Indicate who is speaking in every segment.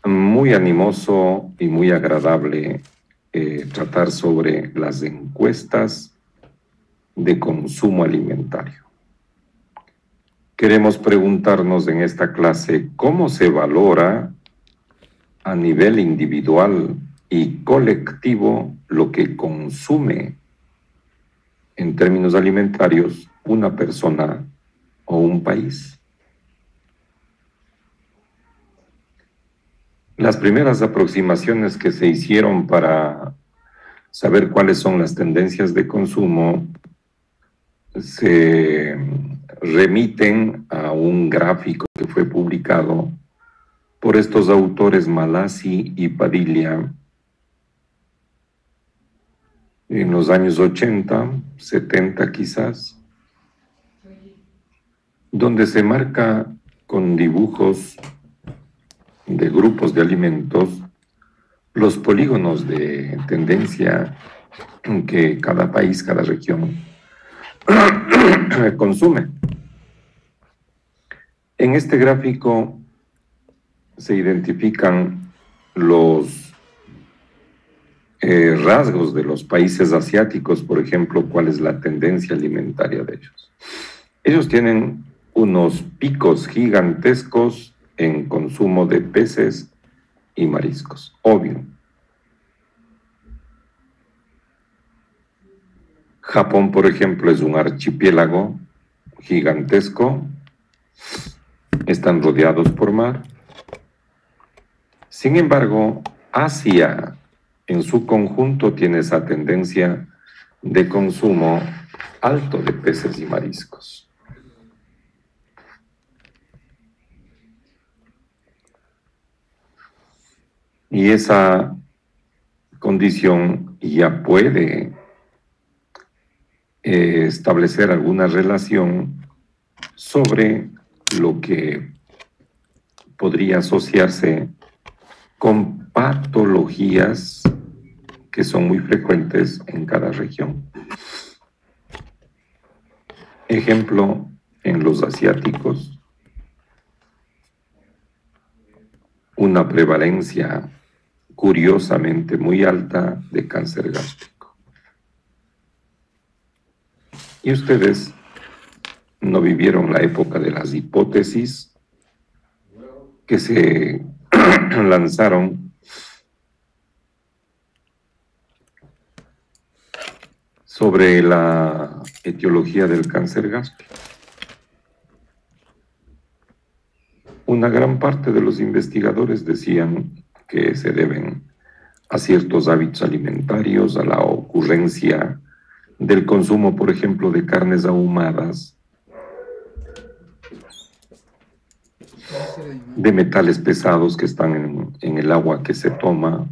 Speaker 1: Muy animoso y muy agradable tratar sobre las encuestas de consumo alimentario. Queremos preguntarnos en esta clase cómo se valora a nivel individual y colectivo lo que consume en términos alimentarios una persona o un país. Las primeras aproximaciones que se hicieron para saber cuáles son las tendencias de consumo se remiten a un gráfico que fue publicado por estos autores Malassi y Padilla en los años 80, 70 quizás, donde se marca con dibujos de grupos de alimentos los polígonos de tendencia que cada país, cada región consume. En este gráfico se identifican los rasgos de los países asiáticos, por ejemplo, cuál es la tendencia alimentaria de ellos. Ellos tienen unos picos gigantescos en consumo de peces y mariscos, obvio. Japón, por ejemplo, es un archipiélago gigantesco, están rodeados por mar. Sin embargo, Asia en su conjunto tiene esa tendencia de consumo alto de peces y mariscos. Y esa condición ya puede establecer alguna relación sobre lo que podría asociarse con patologías que son muy frecuentes en cada región. Ejemplo, en los asiáticos, una prevalencia curiosamente muy alta de cáncer gástrico. Y ustedes no vivieron la época de las hipótesis que se lanzaron sobre la etiología del cáncer gástrico. Una gran parte de los investigadores decían que se deben a ciertos hábitos alimentarios, a la ocurrencia del consumo, por ejemplo, de carnes ahumadas, de metales pesados que están en el agua que se toma,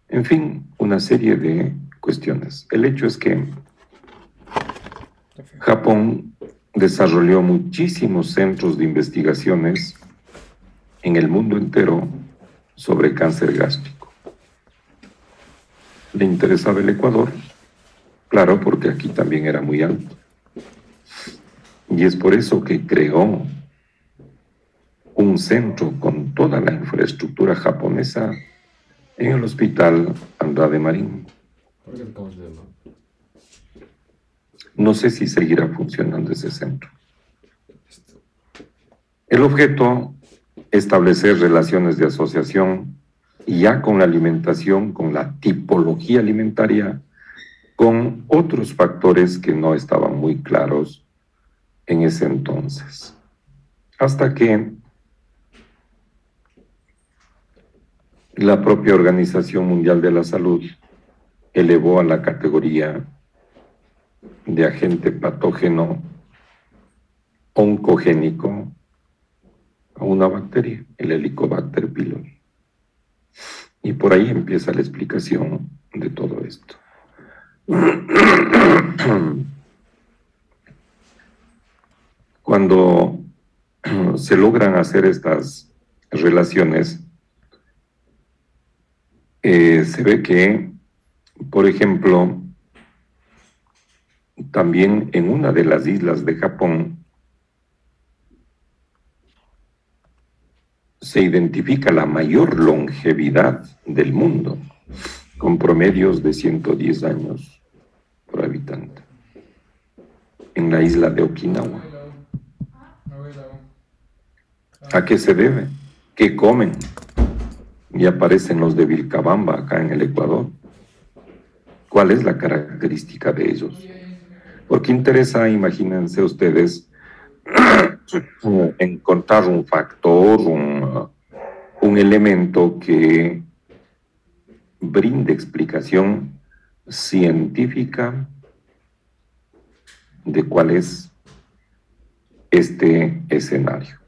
Speaker 1: en fin, una serie de cuestiones. El hecho es que Japón desarrolló muchísimos centros de investigaciones en el mundo entero sobre cáncer gástrico. ¿Le interesaba el Ecuador? Claro, porque aquí también era muy alto. Y es por eso que creó un centro con toda la infraestructura japonesa en el Hospital Andrade Marín. No sé si seguirá funcionando ese centro. El objeto, establecer relaciones de asociación ya con la alimentación, con la tipología alimentaria, con otros factores que no estaban muy claros en ese entonces. Hasta que la propia Organización Mundial de la Salud elevó a la categoría de agente patógeno oncogénico a una bacteria, el Helicobacter pylori. Y por ahí empieza la explicación de todo esto. Cuando se logran hacer estas relaciones, se ve que, por ejemplo, también en una de las islas de Japón se identifica la mayor longevidad del mundo, con promedios de 110 años por habitante, en la isla de Okinawa. ¿A qué se debe? ¿Qué comen? Y aparecen los de Vilcabamba, acá en el Ecuador. ¿Cuál es la característica de ellos? Porque interesa, imagínense ustedes, encontrar un factor, un elemento que brinde explicación científica de cuál es este escenario.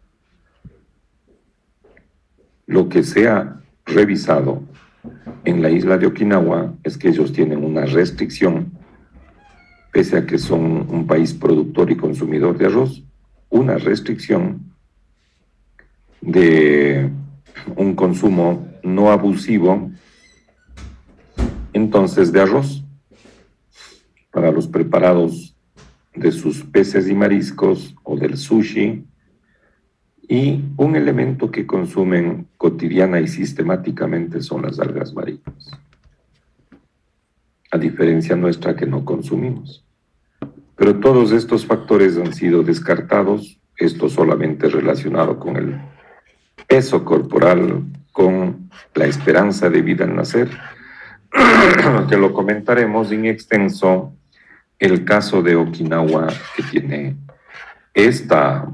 Speaker 1: Lo que se ha revisado en la isla de Okinawa es que ellos tienen una restricción, pese a que son un país productor y consumidor de arroz, una restricción de un consumo no abusivo, entonces, de arroz para los preparados de sus peces y mariscos o del sushi, y un elemento que consumen cotidiana y sistemáticamente son las algas marinas, a diferencia nuestra que no consumimos. Pero todos estos factores han sido descartados, esto solamente relacionado con el peso corporal, con la esperanza de vida al nacer, que lo comentaremos en extenso, el caso de Okinawa, que tiene esta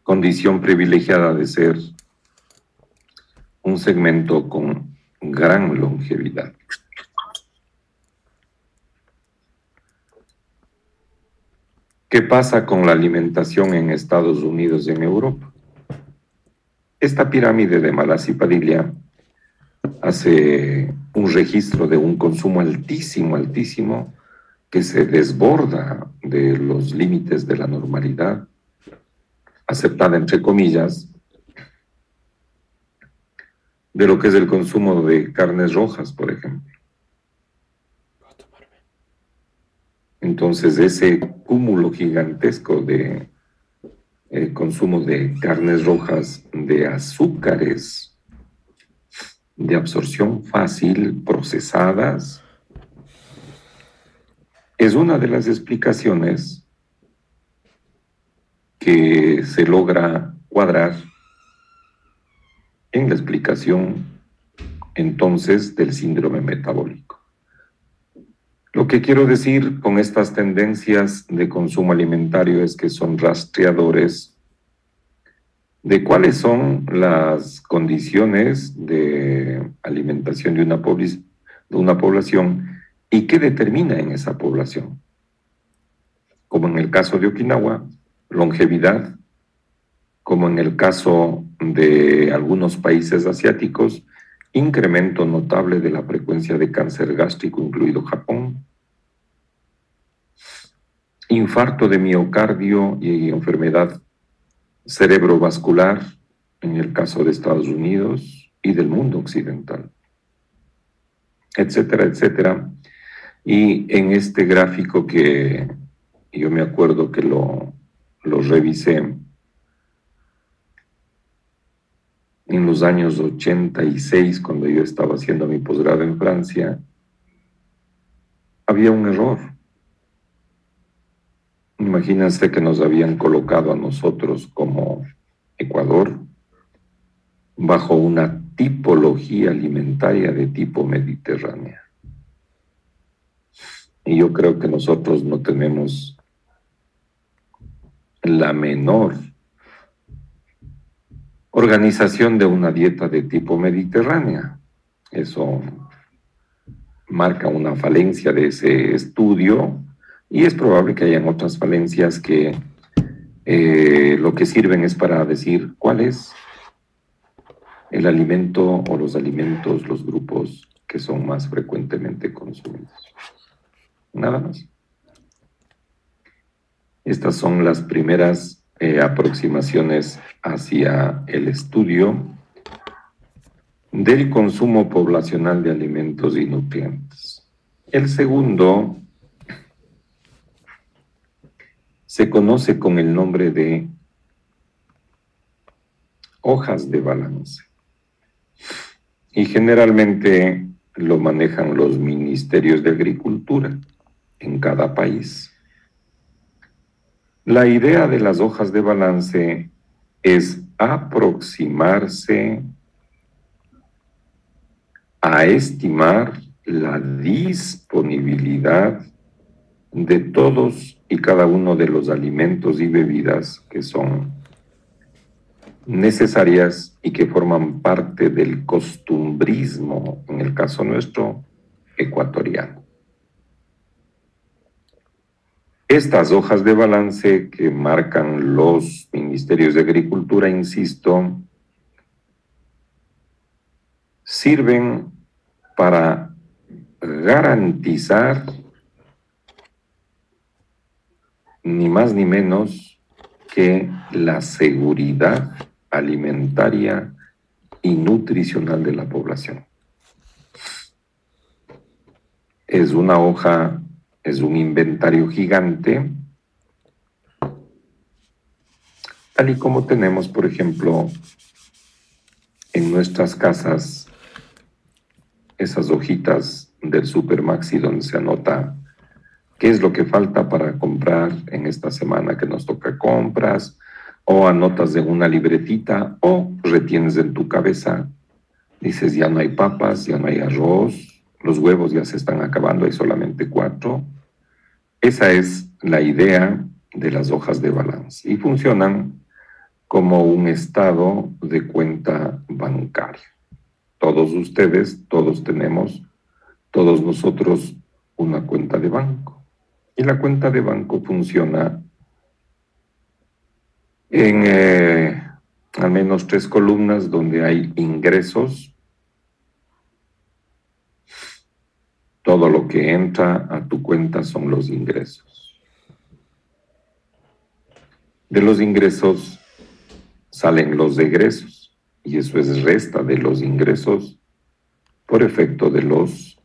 Speaker 1: condición privilegiada de ser un segmento con gran longevidad. ¿Qué pasa con la alimentación en Estados Unidos y en Europa? Esta pirámide de Malas y Padilla hace un registro de un consumo altísimo, altísimo, que se desborda de los límites de la normalidad, aceptada entre comillas, de lo que es el consumo de carnes rojas, por ejemplo. Entonces, ese cúmulo gigantesco de consumo de carnes rojas, de azúcares, de absorción fácil, procesadas, es una de las explicaciones que se logra cuadrar en la explicación entonces del síndrome metabólico. Lo que quiero decir con estas tendencias de consumo alimentario es que son rastreadores de cuáles son las condiciones de alimentación de una población y qué determina en esa población. Como en el caso de Okinawa, longevidad, como en el caso de algunos países asiáticos, incremento notable de la frecuencia de cáncer gástrico, incluido Japón, infarto de miocardio y enfermedad cerebrovascular en el caso de Estados Unidos y del mundo occidental, etcétera, etcétera. Y en este gráfico que yo me acuerdo que lo revisé en los años 86, cuando yo estaba haciendo mi posgrado en Francia, había un error. Imagínense que nos habían colocado a nosotros como Ecuador bajo una tipología alimentaria de tipo mediterránea. Y yo creo que nosotros no tenemos la menor organización de una dieta de tipo mediterránea. Eso marca una falencia de ese estudio y es probable que hayan otras falencias que lo que sirven es para decir cuál es el alimento o los alimentos, los grupos que son más frecuentemente consumidos. Nada más. Estas son las primeras aproximaciones hacia el estudio del consumo poblacional de alimentos y nutrientes. El segundo se conoce con el nombre de hojas de balance. Y generalmente lo manejan los ministerios de Agricultura en cada país. La idea de las hojas de balance es aproximarse a estimar la disponibilidad de todos y cada uno de los alimentos y bebidas que son necesarias y que forman parte del costumbrismo, en el caso nuestro, ecuatoriano. Estas hojas de balance que marcan los ministerios de Agricultura, insisto, sirven para garantizar ni más ni menos que la seguridad alimentaria y nutricional de la población. Es una hoja, es un inventario gigante, tal y como tenemos, por ejemplo, en nuestras casas, esas hojitas del Supermaxi donde se anota qué es lo que falta para comprar en esta semana que nos toca compras, o anotas en una libretita, o retienes en tu cabeza, dices ya no hay papas, ya no hay arroz, los huevos ya se están acabando, hay solamente 4. Esa es la idea de las hojas de balance y funcionan como un estado de cuenta bancaria. Todos ustedes, todos tenemos, todos nosotros una cuenta de banco. Y la cuenta de banco funciona en al menos 3 columnas donde hay ingresos. Todo lo que entra a tu cuenta son los ingresos. De los ingresos salen los egresos, y eso es resta de los ingresos por efecto de los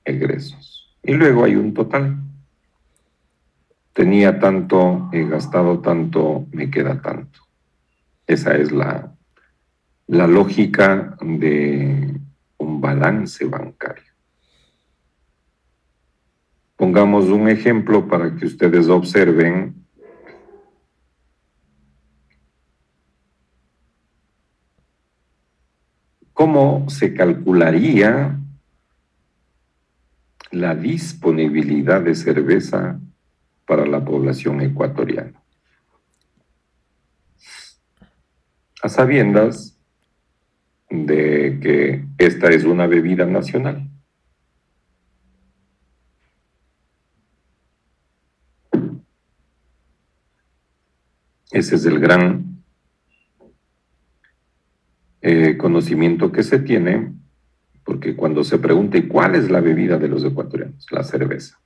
Speaker 1: egresos. Y luego hay un total. Tenía tanto, he gastado tanto, me queda tanto. Esa es la lógica de un balance bancario. Pongamos un ejemplo para que ustedes observen cómo se calcularía la disponibilidad de cerveza para la población ecuatoriana. A sabiendas de que esta es una bebida nacional. Ese es el gran conocimiento que se tiene, porque cuando se pregunta ¿y cuál es la bebida de los ecuatorianos? La cerveza.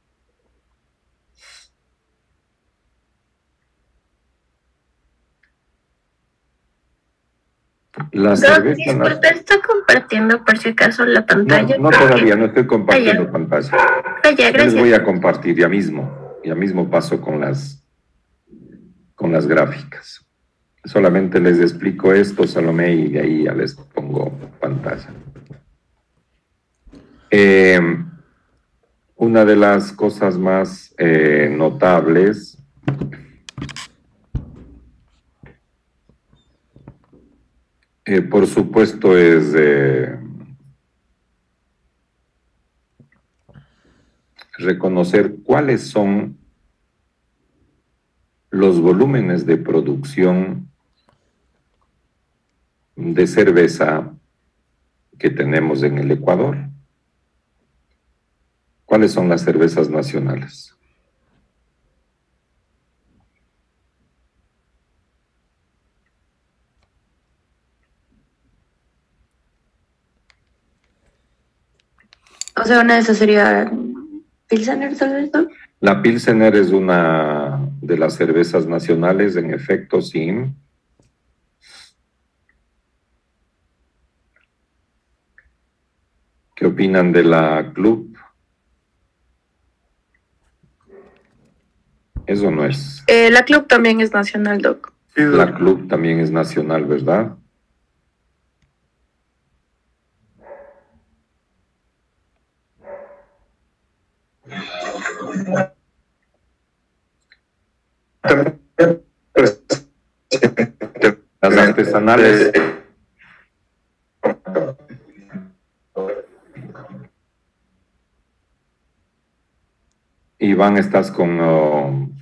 Speaker 1: La cerveza.
Speaker 2: Disculpe, está compartiendo por si acaso la pantalla.
Speaker 1: No, todavía no estoy compartiendo pantalla.
Speaker 2: Gracias.
Speaker 1: Les voy a compartir ya mismo paso con las gráficas. Solamente les explico esto, Salomé, y de ahí ya les pongo pantalla. Una de las cosas más notables por supuesto es reconocer cuáles son los volúmenes de producción de cerveza que tenemos en el Ecuador. ¿Cuáles son las cervezas nacionales?
Speaker 2: O sea, una de esas sería Pilsener, tal vez, ¿no?
Speaker 1: La Pilsener es una de las cervezas nacionales, en efecto, sí. ¿Qué opinan de la Club? Eso no es.
Speaker 2: La Club también es nacional, Doc.
Speaker 1: La Club también es nacional, ¿verdad? Las artesanales. Iván, ¿estás con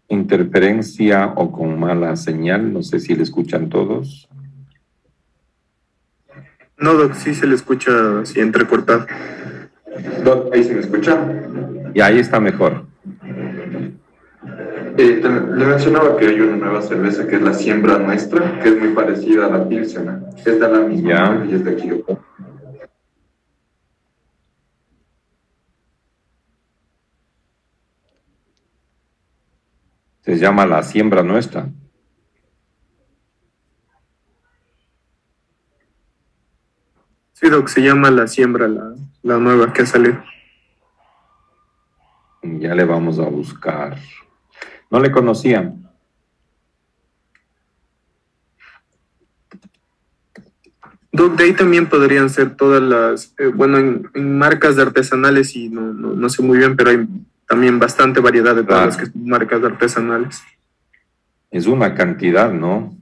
Speaker 1: interferencia o con mala señal? No sé si le escuchan todos.
Speaker 3: No, Doc, sí se le escucha así entrecortado.
Speaker 4: Doc, ¿ahí se me escucha?
Speaker 1: Y ahí está mejor.
Speaker 4: Le mencionaba que hay una nueva cerveza que es la Siembra Nuestra, que es muy parecida a la Pilsener. Es de la misma
Speaker 1: Ya.
Speaker 4: marca y es de aquí.
Speaker 1: Se llama La Siembra Nuestra.
Speaker 3: Sí, Doc, se llama La Siembra, la nueva que ha salido.
Speaker 1: Ya le vamos a buscar. No le conocía.
Speaker 3: Doc, de ahí también podrían ser todas las, bueno, en marcas de artesanales y no sé muy bien, pero hay también bastante variedad de todas las que son marcas de artesanales.
Speaker 1: Es una cantidad, ¿no?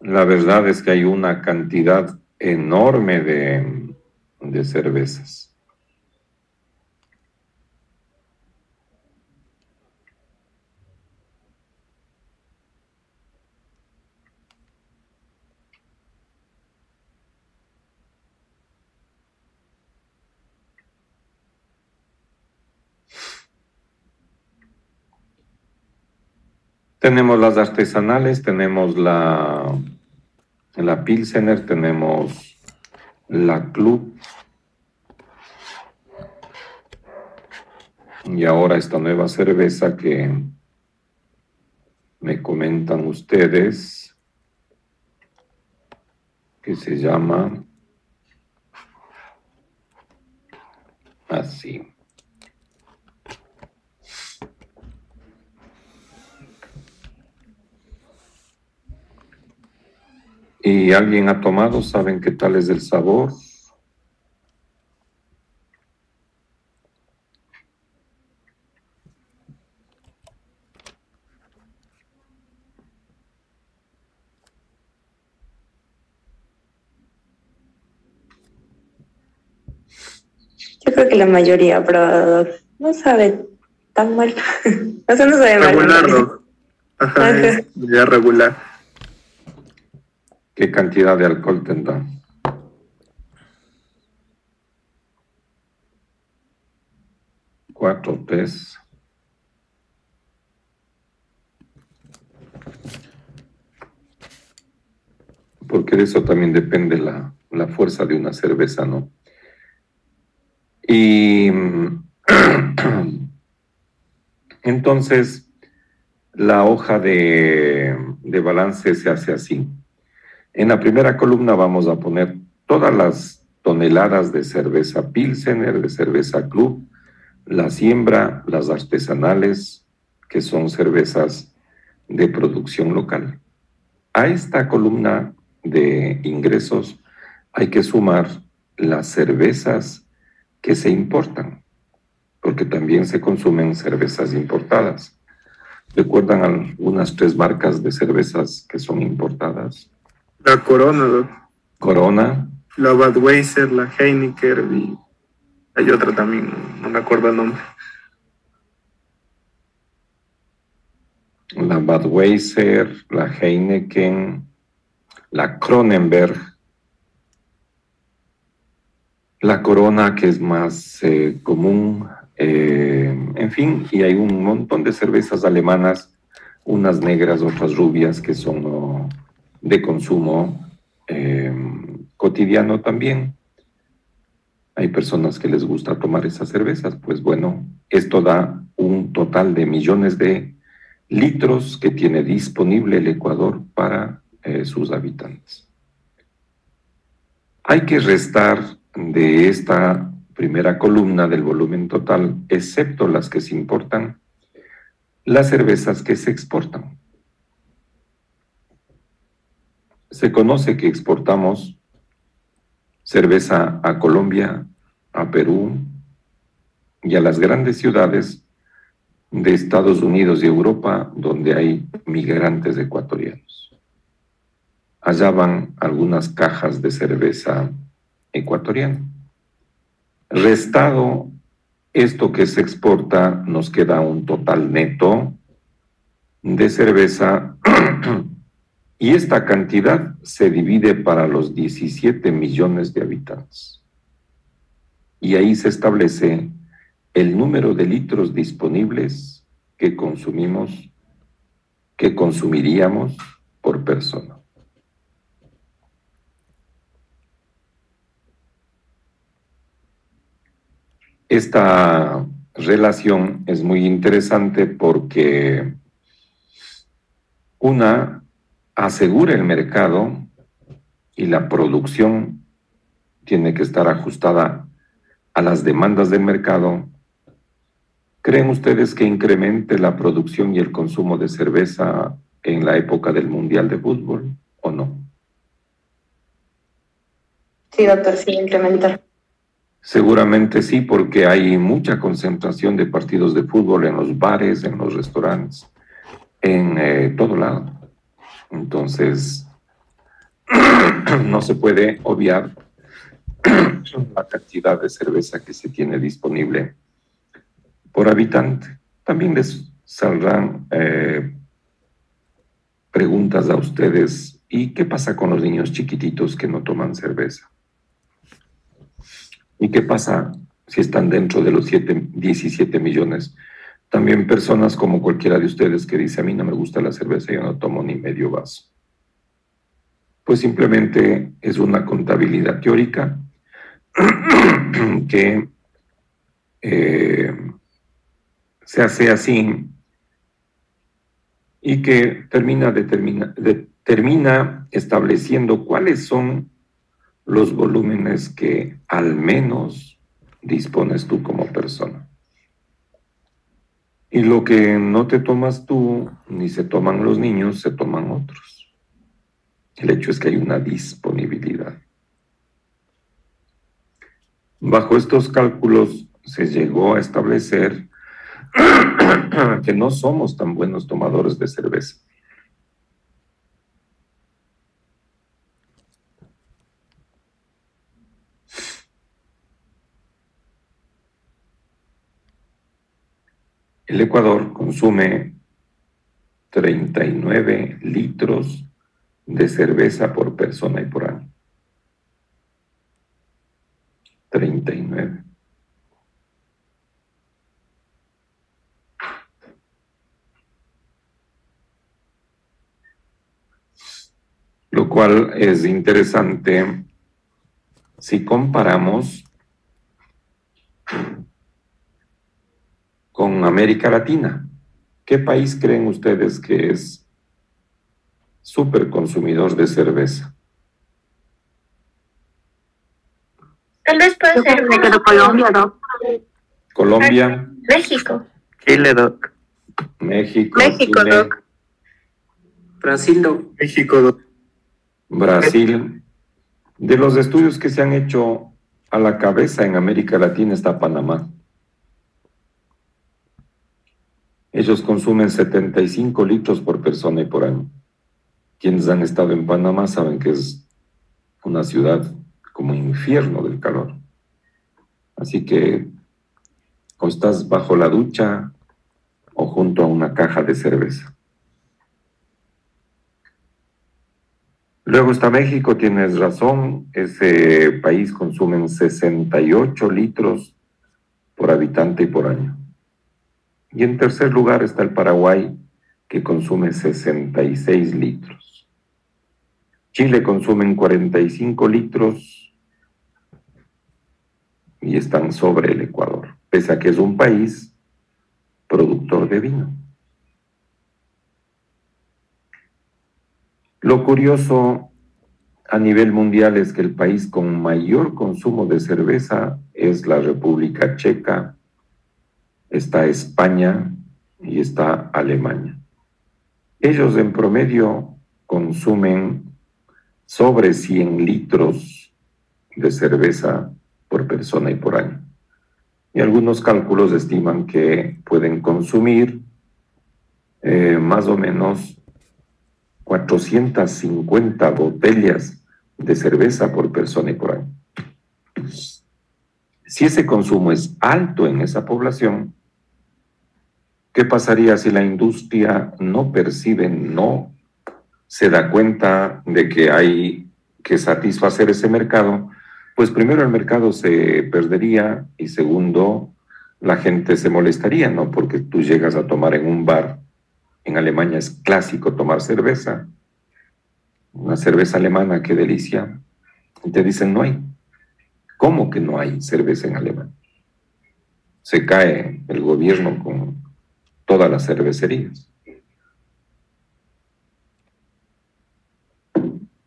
Speaker 1: La verdad es que hay una cantidad enorme de cervezas. Tenemos las artesanales, tenemos la Pilsener, tenemos la Club y ahora esta nueva cerveza que me comentan ustedes que se llama así. ¿Y alguien ha tomado? ¿Saben qué tal es el sabor?
Speaker 2: Yo creo que la mayoría ha probado. No sabe tan mal. O sea, no sabe mal.
Speaker 3: Regular, Doc. Ajá, es ya regular.
Speaker 1: ¿Qué cantidad de alcohol tendrá? Cuatro, tres. Porque de eso también depende la fuerza de una cerveza, ¿no? Y entonces la hoja de balance se hace así. En la primera columna vamos a poner todas las toneladas de cerveza Pilsener, de cerveza Club, la siembra, las artesanales, que son cervezas de producción local. A esta columna de ingresos hay que sumar las cervezas que se importan, porque también se consumen cervezas importadas. ¿Recuerdan algunas 3 marcas de cervezas que son importadas?
Speaker 3: La Corona, Doc.
Speaker 1: Corona,
Speaker 3: La Budweiser, la Heineken y hay otra también, no me acuerdo el nombre.
Speaker 1: la Budweiser, la Heineken, la Kronenberg, la Corona, que es más común, en fin, y hay un montón de cervezas alemanas, unas negras, otras rubias, que son de consumo cotidiano también. Hay personas que les gusta tomar esas cervezas, pues bueno, esto da un total de millones de litros que tiene disponible el Ecuador para sus habitantes. Hay que restar de esta primera columna del volumen total, excepto las que se importan, las cervezas que se exportan. Se conoce que exportamos cerveza a Colombia, a Perú y a las grandes ciudades de Estados Unidos y Europa, donde hay migrantes ecuatorianos. Allá van algunas cajas de cerveza ecuatoriana. Restado esto que se exporta, nos queda un total neto de cerveza y esta cantidad se divide para los 17 millones de habitantes. Y ahí se establece el número de litros disponibles que consumimos, que consumiríamos por persona. Esta relación es muy interesante porque una asegura el mercado y la producción tiene que estar ajustada a las demandas del mercado. ¿Creen ustedes que incremente la producción y el consumo de cerveza en la época del Mundial de Fútbol o no?
Speaker 2: Sí, doctor, sí, incrementar.
Speaker 1: Seguramente sí, porque hay mucha concentración de partidos de fútbol en los bares, en los restaurantes, en todo lado. Entonces, no se puede obviar la cantidad de cerveza que se tiene disponible por habitante. También les saldrán preguntas a ustedes. ¿Y qué pasa con los niños chiquititos que no toman cerveza? ¿Y qué pasa si están dentro de los 17 millones? También personas como cualquiera de ustedes que dice, a mí no me gusta la cerveza, yo no tomo ni medio vaso. Pues simplemente es una contabilidad teórica que se hace así y que termina estableciendo cuáles son los volúmenes que al menos dispones tú como persona. Y lo que no te tomas tú, ni se toman los niños, se toman otros. El hecho es que hay una disponibilidad. Bajo estos cálculos se llegó a establecer que no somos tan buenos tomadores de cerveza. El Ecuador consume 39 litros de cerveza por persona y por año. 39. Lo cual es interesante si comparamos con América Latina. ¿Qué país creen ustedes que es súper consumidor de cerveza?
Speaker 5: Tal vez puede ser
Speaker 6: Me quedo Colombia, Doc.
Speaker 1: Colombia,
Speaker 5: México.
Speaker 3: Chile, Doc.
Speaker 1: México,
Speaker 5: México,
Speaker 1: Chile,
Speaker 5: Doc.
Speaker 3: Brasil, Doc. México, Doc.
Speaker 1: Brasil. De los estudios que se han hecho, a la cabeza en América Latina está Panamá. Ellos consumen 75 litros por persona y por año. Quienes han estado en Panamá saben que es una ciudad como infierno del calor. Así que o estás bajo la ducha o junto a una caja de cerveza. Luego está México, tienes razón, ese país consumen 68 litros por habitante y por año. Y en tercer lugar está el Paraguay, que consume 66 litros. Chile consumen 45 litros y están sobre el Ecuador, pese a que es un país productor de vino. Lo curioso a nivel mundial es que el país con mayor consumo de cerveza es la República Checa, está España y está Alemania. Ellos en promedio consumen sobre 100 litros de cerveza por persona y por año. Y algunos cálculos estiman que pueden consumir más o menos 450 botellas de cerveza por persona y por año. Si ese consumo es alto en esa población, ¿qué pasaría si la industria no percibe, no se da cuenta de que hay que satisfacer ese mercado? Pues primero el mercado se perdería y segundo, la gente se molestaría, ¿no? Porque tú llegas a tomar en un bar, en Alemania es clásico tomar cerveza, una cerveza alemana, qué delicia, y te dicen no hay. ¿Cómo que no hay cerveza en Alemania? Se cae el gobierno con todas las cervecerías.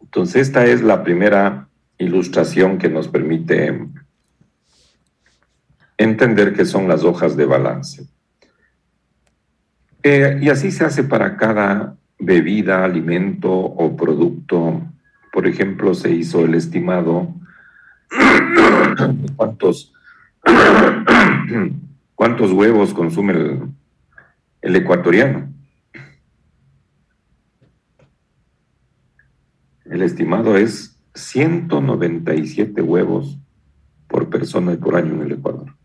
Speaker 1: Entonces, esta es la primera ilustración que nos permite entender qué son las hojas de balance. Y así se hace para cada bebida, alimento o producto. Por ejemplo, se hizo el estimado de cuántos huevos consume el ecuatoriano. El estimado es 197 huevos por persona y por año en el Ecuador.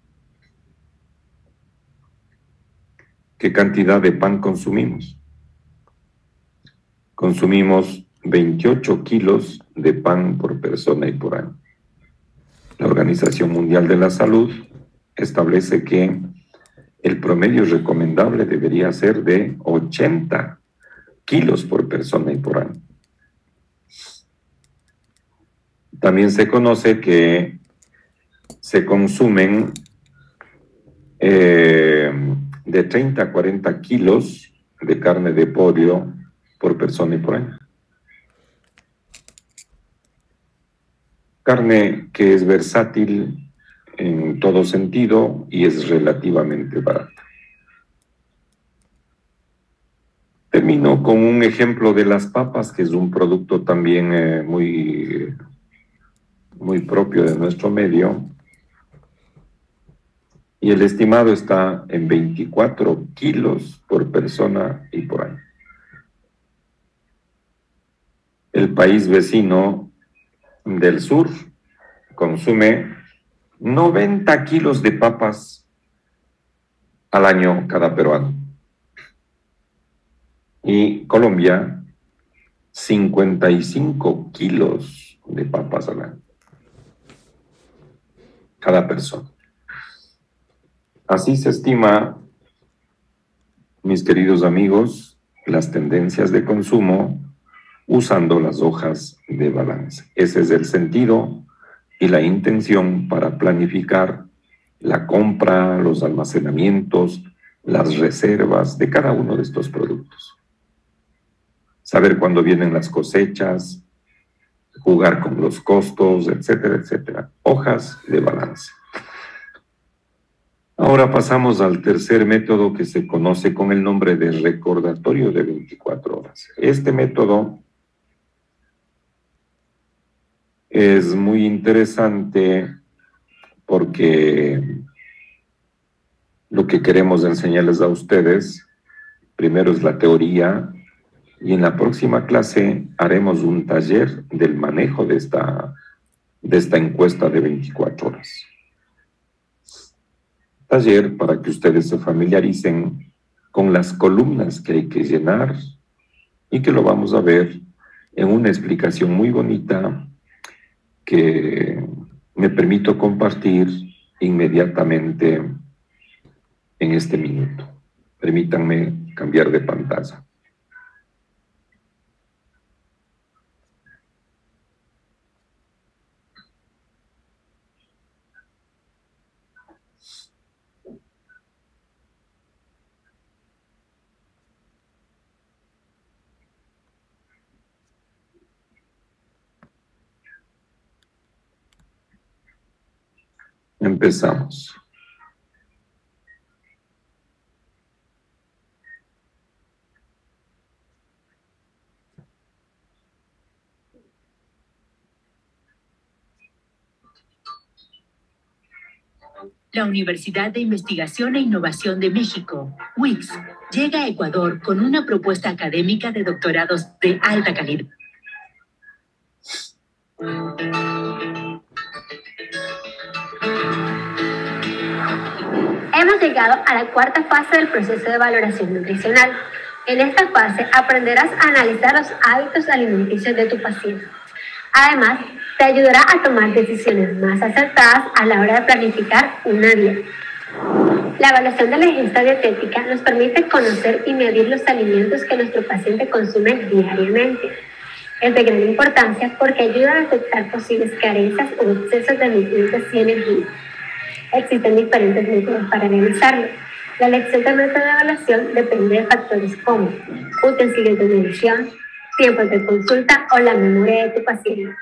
Speaker 1: ¿Qué cantidad de pan consumimos? Consumimos 28 kilos de pan por persona y por año. La Organización Mundial de la Salud establece que el promedio recomendable debería ser de 80 kilos por persona y por año. También se conoce que se consumen de 30 a 40 kilos de carne de pollo por persona y por año. Carne que es versátil en todo sentido y es relativamente barata. Termino con un ejemplo de las papas, que es un producto también muy propio de nuestro medio. Y el estimado está en 24 kilos por persona y por año. El país vecino del sur consume 90 kilos de papas al año cada peruano. Y Colombia, 55 kilos de papas al año, cada persona. Así se estima, mis queridos amigos, las tendencias de consumo usando las hojas de balance. Ese es el sentido y la intención para planificar la compra, los almacenamientos, las reservas de cada uno de estos productos. Saber cuándo vienen las cosechas, jugar con los costos, etcétera, etcétera. Hojas de balance. Ahora pasamos al tercer método, que se conoce con el nombre de recordatorio de 24 horas. Este método es muy interesante porque lo que queremos enseñarles a ustedes, primero es la teoría, y en la próxima clase haremos un taller del manejo de esta encuesta de 24 horas. Taller para que ustedes se familiaricen con las columnas que hay que llenar y que lo vamos a ver en una explicación muy bonita que me permito compartir inmediatamente en este minuto. Permítanme cambiar de pantalla. Empezamos.
Speaker 6: La Universidad de Investigación e Innovación de México, UIX, llega a Ecuador con una propuesta académica de doctorados de alta calidad.
Speaker 7: Hemos llegado a la cuarta fase del proceso de valoración nutricional. En esta fase aprenderás a analizar los hábitos alimenticios de tu paciente. Además, te ayudará a tomar decisiones más acertadas a la hora de planificar una dieta. La evaluación de la ingesta dietética nos permite conocer y medir los alimentos que nuestro paciente consume diariamente. Es de gran importancia porque ayuda a detectar posibles carencias o excesos de nutrientes y energía. Existen diferentes métodos para realizarlo. La elección del método de evaluación depende de factores como utensilios de medición, tiempos de consulta o la memoria de tu paciente.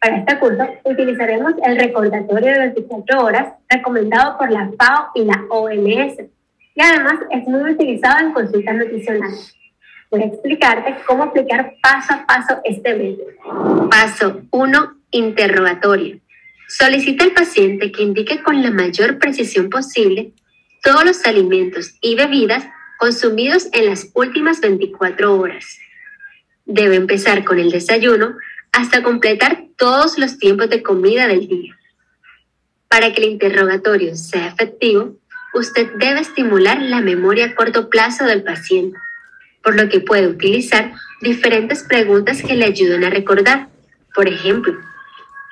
Speaker 7: Para este curso utilizaremos el recordatorio de 24 horas recomendado por la FAO y la OMS y además es muy utilizado en consultas nutricionales. Voy a explicarte cómo aplicar paso a paso este método. Paso 1. Interrogatorio. Solicita al paciente que indique con la mayor precisión posible todos los alimentos y bebidas consumidos en las últimas 24 horas. Debe empezar con el desayuno hasta completar todos los tiempos de comida del día. Para que el interrogatorio sea efectivo, usted debe estimular la memoria a corto plazo del paciente, por lo que puede utilizar diferentes preguntas que le ayuden a recordar. Por ejemplo,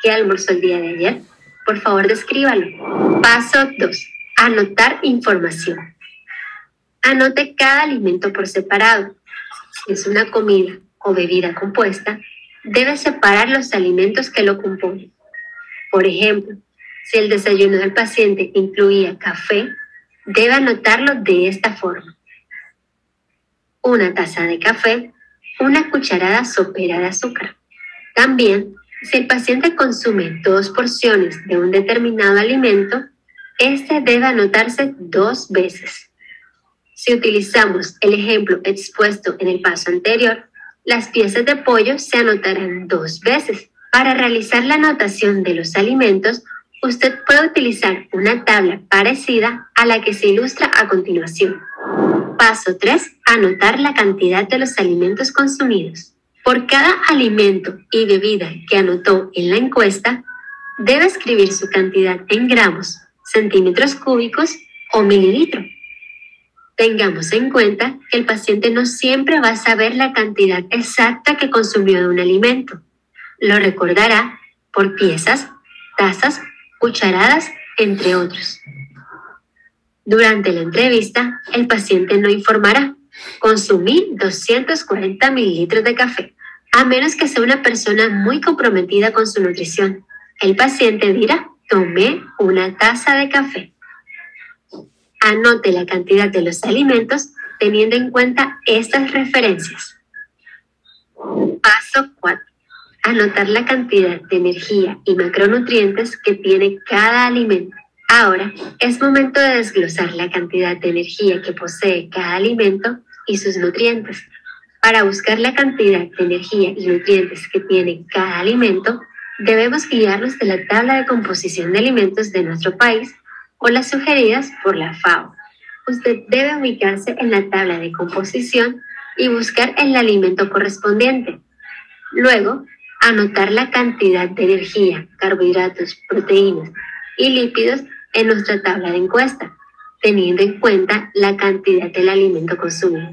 Speaker 7: ¿qué almorzó el día de ayer? Por favor, descríbalo. Paso 2. Anotar información. Anote cada alimento por separado. Si es una comida o bebida compuesta, debe separar los alimentos que lo componen. Por ejemplo, si el desayuno del paciente incluía café, debe anotarlo de esta forma: una taza de café, una cucharada sopera de azúcar. También, si el paciente consume 2 porciones de un determinado alimento, este debe anotarse 2 veces. Si utilizamos el ejemplo expuesto en el paso anterior, las piezas de pollo se anotarán 2 veces. Para realizar la anotación de los alimentos, usted puede utilizar una tabla parecida a la que se ilustra a continuación. Paso 3. Anotar la cantidad de los alimentos consumidos. Por cada alimento y bebida que anotó en la encuesta, debe escribir su cantidad en gramos, centímetros cúbicos o mililitros. Tengamos en cuenta que el paciente no siempre va a saber la cantidad exacta que consumió de un alimento. Lo recordará por piezas, tazas, cucharadas, entre otros. Durante la entrevista, el paciente no informará: consumí 240 mililitros de café. A menos que sea una persona muy comprometida con su nutrición, el paciente dirá: tomé una taza de café. Anote la cantidad de los alimentos teniendo en cuenta estas referencias. Paso 4. Anotar la cantidad de energía y macronutrientes que tiene cada alimento. Ahora es momento de desglosar la cantidad de energía que posee cada alimento y sus nutrientes. Para buscar la cantidad de energía y nutrientes que tiene cada alimento, debemos guiarnos de la tabla de composición de alimentos de nuestro país o las sugeridas por la FAO. Usted debe ubicarse en la tabla de composición y buscar el alimento correspondiente. Luego, anotar la cantidad de energía, carbohidratos, proteínas y lípidos en nuestra tabla de encuesta, teniendo en cuenta la cantidad del alimento consumido,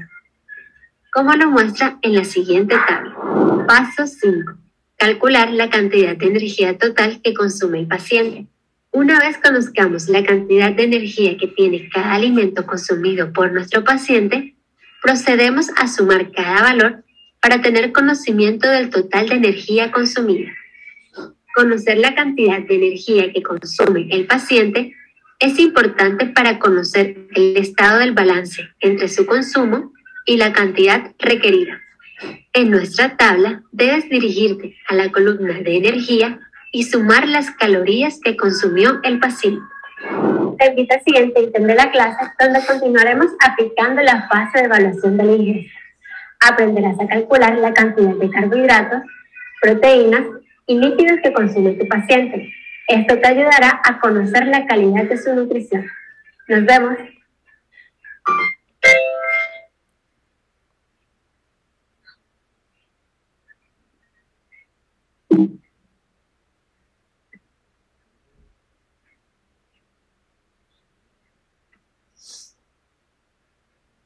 Speaker 7: como lo muestra en la siguiente tabla. Paso 5. Calcular la cantidad de energía total que consume el paciente. Una vez conozcamos la cantidad de energía que tiene cada alimento consumido por nuestro paciente, procedemos a sumar cada valor para tener conocimiento del total de energía consumida. Conocer la cantidad de energía que consume el paciente es importante para conocer el estado del balance entre su consumo y la cantidad requerida. En nuestra tabla debes dirigirte a la columna de energía y sumar las calorías que consumió el paciente. Te invito al siguiente ítem de la clase, donde continuaremos aplicando la fase de evaluación de la ingesta. Aprenderás a calcular la cantidad de carbohidratos, proteínas y lípidos que consume tu paciente. Esto te ayudará a conocer la calidad de su nutrición. Nos vemos.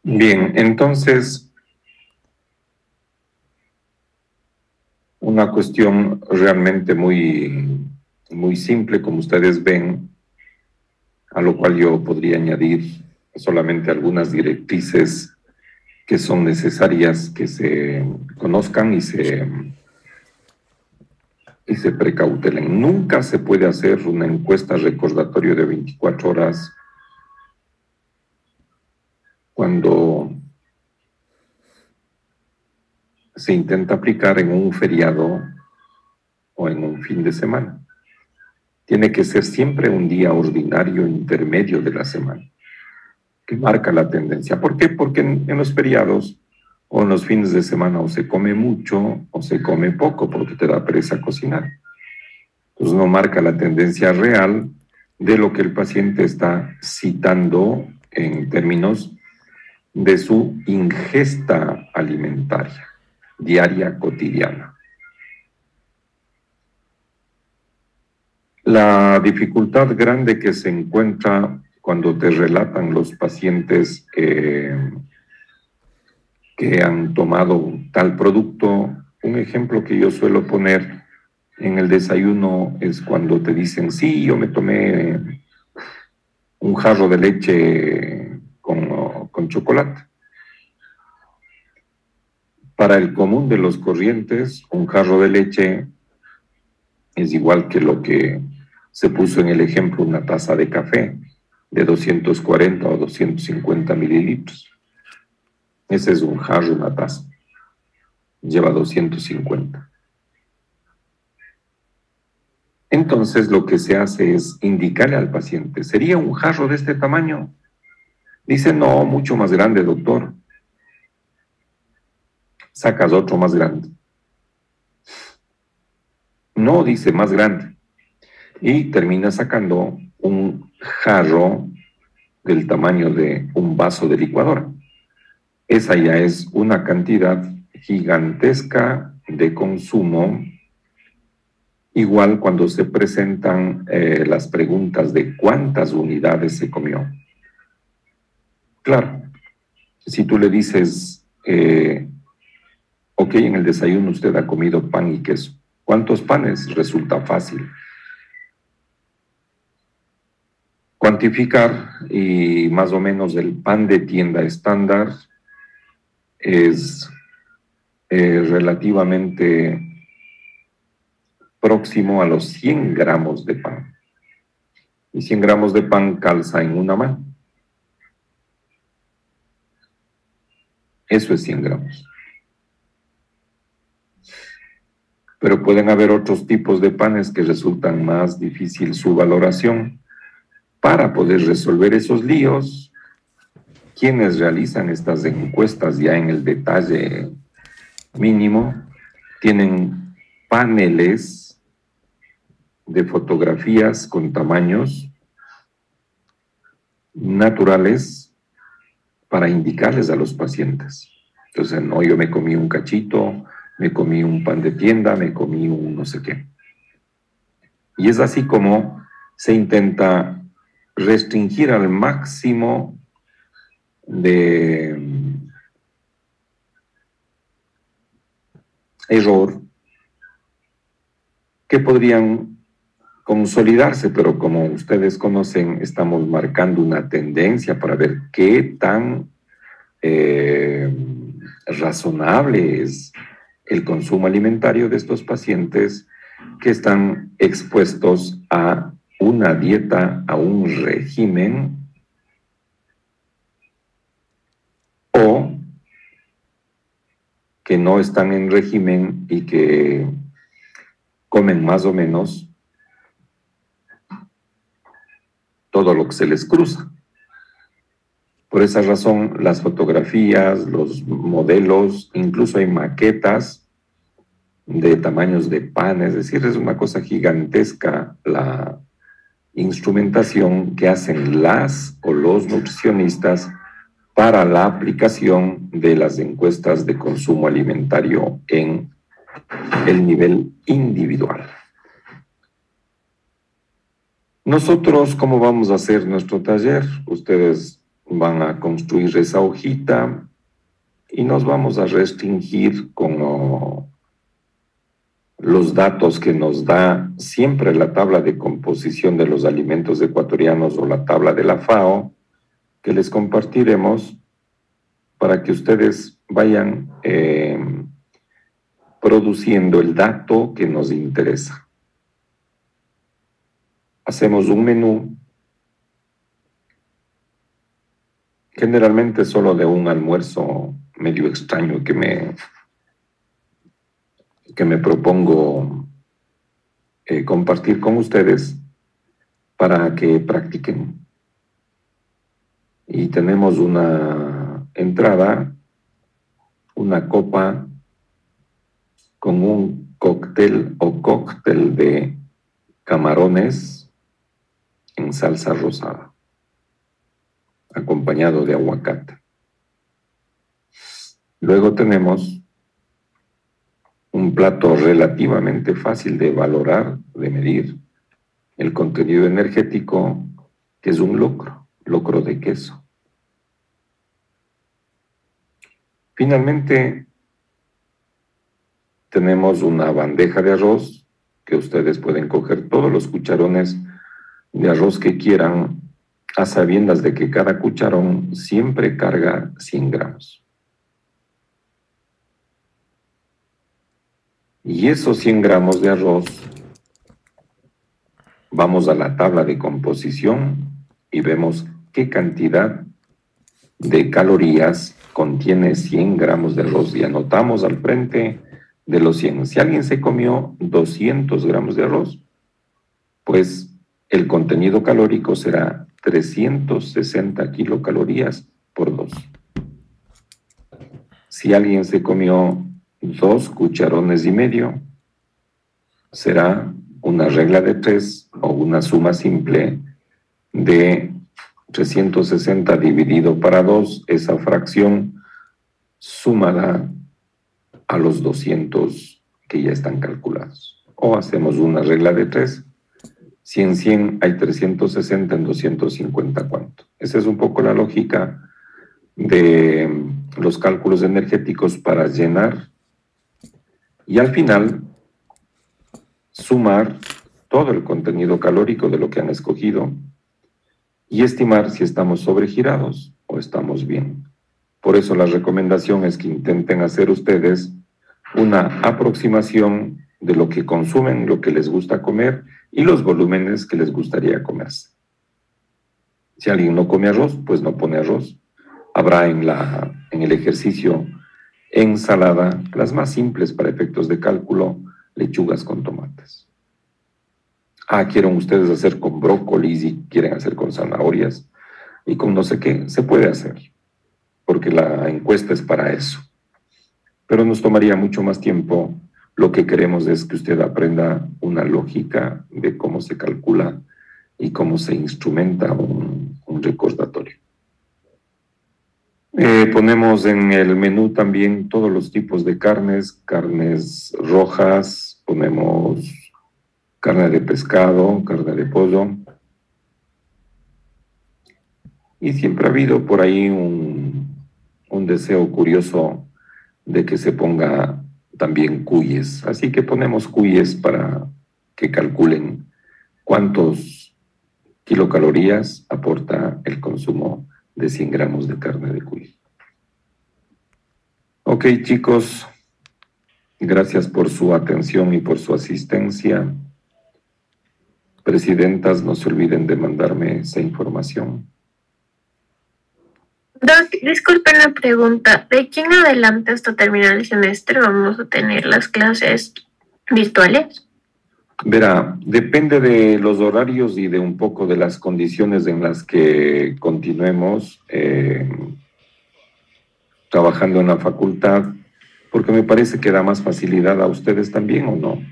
Speaker 1: Bien, entonces, una cuestión realmente muy simple, como ustedes ven, a lo cual yo podría añadir solamente algunas directrices que son necesarias que se conozcan y se precautelen. Nunca se puede hacer una encuesta recordatorio de 24 horas cuando se intenta aplicar en un feriado o en un fin de semana. Tiene que ser siempre un día ordinario intermedio de la semana, que marca la tendencia. ¿Por qué? Porque en los feriados o en los fines de semana o se come mucho o se come poco porque te da pereza cocinar. Entonces no marca la tendencia real de lo que el paciente está citando en términos de su ingesta alimentaria diaria, cotidiana. La dificultad grande que se encuentra cuando te relatan los pacientes que han tomado tal producto, un ejemplo que yo suelo poner en el desayuno es cuando te dicen, sí, yo me tomé un jarro de leche con chocolate. Para el común de los corrientes, un jarro de leche es igual que lo que se puso en el ejemplo, una taza de café de 240 o 250 mililitros. Ese es un jarro, una taza. Lleva 250. Entonces lo que se hace es indicarle al paciente, ¿sería un jarro de este tamaño? Dice, no, mucho más grande, doctor. Sacas otro más grande. No, dice, más grande. Y termina sacando un jarro del tamaño de un vaso de licuadora. Esa ya es una cantidad gigantesca de consumo. Igual cuando se presentan las preguntas de cuántas unidades se comió. Claro, si tú le dices, ok, en el desayuno usted ha comido pan y queso. ¿Cuántos panes? Resulta fácil. Cuantificar y más o menos el pan de tienda estándar es relativamente próximo a los 100 gramos de pan. Y 100 gramos de pan calza en una mano. Eso es 100 gramos. Pero pueden haber otros tipos de panes que resultan más difícil su valoración. Para poder resolver esos líos, quienes realizan estas encuestas ya en el detalle mínimo, tienen paneles de fotografías con tamaños naturales para indicarles a los pacientes. Entonces, no, yo me comí un cachito, me comí un pan de tienda, me comí un no sé qué. Y es así como se intenta restringir al máximo de error que podrían consolidarse, pero como ustedes conocen, estamos marcando una tendencia para ver qué tan razonable es el consumo alimentario de estos pacientes que están expuestos a una dieta, a un régimen, o que no están en régimen y que comen más o menos todo lo que se les cruza. Por esa razón, las fotografías, los modelos, incluso hay maquetas de tamaños de pan, es decir, es una cosa gigantesca la instrumentación que hacen las o los nutricionistas para la aplicación de las encuestas de consumo alimentario en el nivel individual. Nosotros, ¿cómo vamos a hacer nuestro taller? Ustedes van a construir esa hojita y nos vamos a restringir con los datos que nos da siempre la tabla de composición de los alimentos ecuatorianos o la tabla de la FAO, que les compartiremos para que ustedes vayan produciendo el dato que nos interesa. Hacemos un menú, generalmente solo de un almuerzo medio extraño que me propongo compartir con ustedes para que practiquen. Y tenemos una entrada, una copa con un cóctel o cóctel de camarones en salsa rosada, acompañado de aguacate. Luego tenemos un plato relativamente fácil de valorar, de medir, el contenido energético, que es un locro de queso. Finalmente, tenemos una bandeja de arroz, que ustedes pueden coger todos los cucharones de arroz que quieran, a sabiendas de que cada cucharón siempre carga 100 gramos. Y esos 100 gramos de arroz, vamos a la tabla de composición y vemos qué cantidad de calorías contiene 100 gramos de arroz y anotamos al frente de los 100. Si alguien se comió 200 gramos de arroz, pues el contenido calórico será 360 kilocalorías por 2. Si alguien se comió 2 cucharones y medio, será una regla de 3 o una suma simple de 360 dividido para 2, esa fracción sumada a los 200 que ya están calculados. O hacemos una regla de 3, 100, 100, hay 360 en 250, ¿cuánto? Esa es un poco la lógica de los cálculos energéticos para llenar y al final sumar todo el contenido calórico de lo que han escogido y estimar si estamos sobregirados o estamos bien. Por eso la recomendación es que intenten hacer ustedes una aproximación de lo que consumen, lo que les gusta comer y los volúmenes que les gustaría comerse. Si alguien no come arroz, pues no pone arroz. Habrá en el ejercicio ensalada, las más simples para efectos de cálculo, lechugas con tomates. Quieren ustedes hacer con brócolis y quieren hacer con zanahorias y con no sé qué, se puede hacer, porque la encuesta es para eso. Pero nos tomaría mucho más tiempo. Lo que queremos es que usted aprenda una lógica de cómo se calcula y cómo se instrumenta un recordatorio. Ponemos en el menú también todos los tipos de carnes rojas, ponemos carne de pescado, carne de pollo. Y siempre ha habido por ahí un deseo curioso de que se ponga también cuyes. Así que ponemos cuyes para que calculen cuántos kilocalorías aporta el consumo de 100 gramos de carne de cuy. Ok, chicos, gracias por su atención y por su asistencia. Presidentas, no se olviden de mandarme esa información.
Speaker 5: Doc, disculpen la pregunta. ¿De aquí en adelante hasta terminar el semestre vamos a tener las clases virtuales?
Speaker 1: Verá, depende de los horarios y de un poco de las condiciones en las que continuemos trabajando en la facultad. Porque me parece que da más facilidad a ustedes también, ¿o no?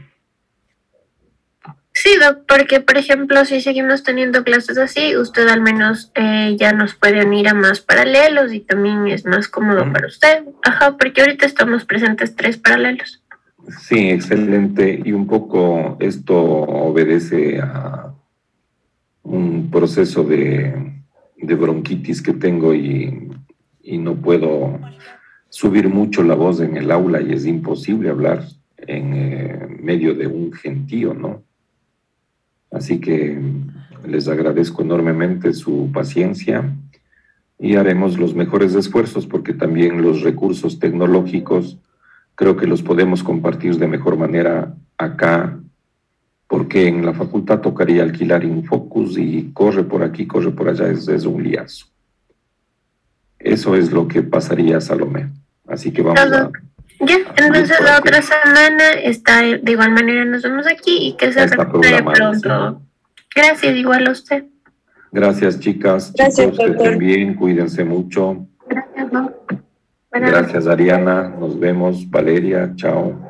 Speaker 5: Sí, Doc, porque por ejemplo, si seguimos teniendo clases así, usted al menos ya nos puede unir a más paralelos y también es más cómodo para usted. Ajá, porque ahorita estamos presentes 3 paralelos.
Speaker 1: Sí, excelente. Y un poco esto obedece a un proceso de bronquitis que tengo y no puedo subir mucho la voz en el aula y es imposible hablar en medio de un gentío, ¿no? Así que les agradezco enormemente su paciencia y haremos los mejores esfuerzos porque también los recursos tecnológicos creo que los podemos compartir de mejor manera acá, porque en la facultad tocaría alquilar Infocus y corre por aquí, corre por allá, es un liazo. Eso es lo que pasaría, Salomé. Así que vamos a...
Speaker 5: Ya, entonces la otra semana está, de igual manera nos vemos aquí y que se recupere pronto. Sí. Gracias, igual a usted.
Speaker 1: Gracias, chicas.
Speaker 2: Gracias,
Speaker 1: chicos, que estén bien, cuídense mucho.
Speaker 5: Gracias, ¿no?
Speaker 1: Gracias, Ariana. Nos vemos. Valeria, chao.